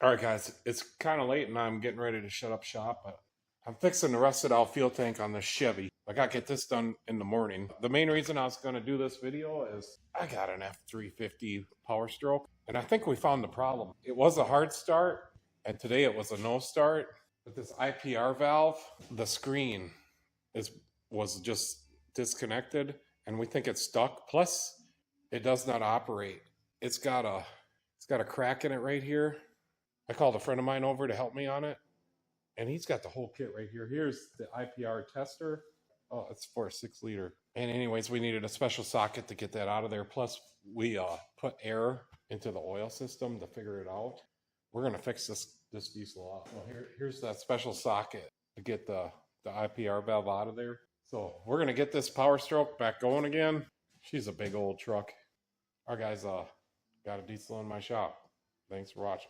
All right, guys, it's kind of late and I'm getting ready to shut up shop, but I'm fixing the rusted out fuel tank on this Chevy. I got to get this done in the morning. The main reason I was going to do this video is I got an F350 Power Stroke, and I think we found the problem. It was a hard start, and today it was a no start. With this IPR valve, the screen was just disconnected, and we think it's stuck. Plus, it does not operate. It's got a crack in it right here. I called a friend of mine over to help me on it, and he's got the whole kit right here. Here's the IPR tester. Oh, it's for a 6-liter. And anyways, we needed a special socket to get that out of there. Plus, we put air into the oil system to figure it out. We're gonna fix this diesel up. Well, here's that special socket to get the IPR valve out of there. So we're gonna get this Power Stroke back going again. She's a big old truck. All right, guys, got a diesel in my shop. Thanks for watching.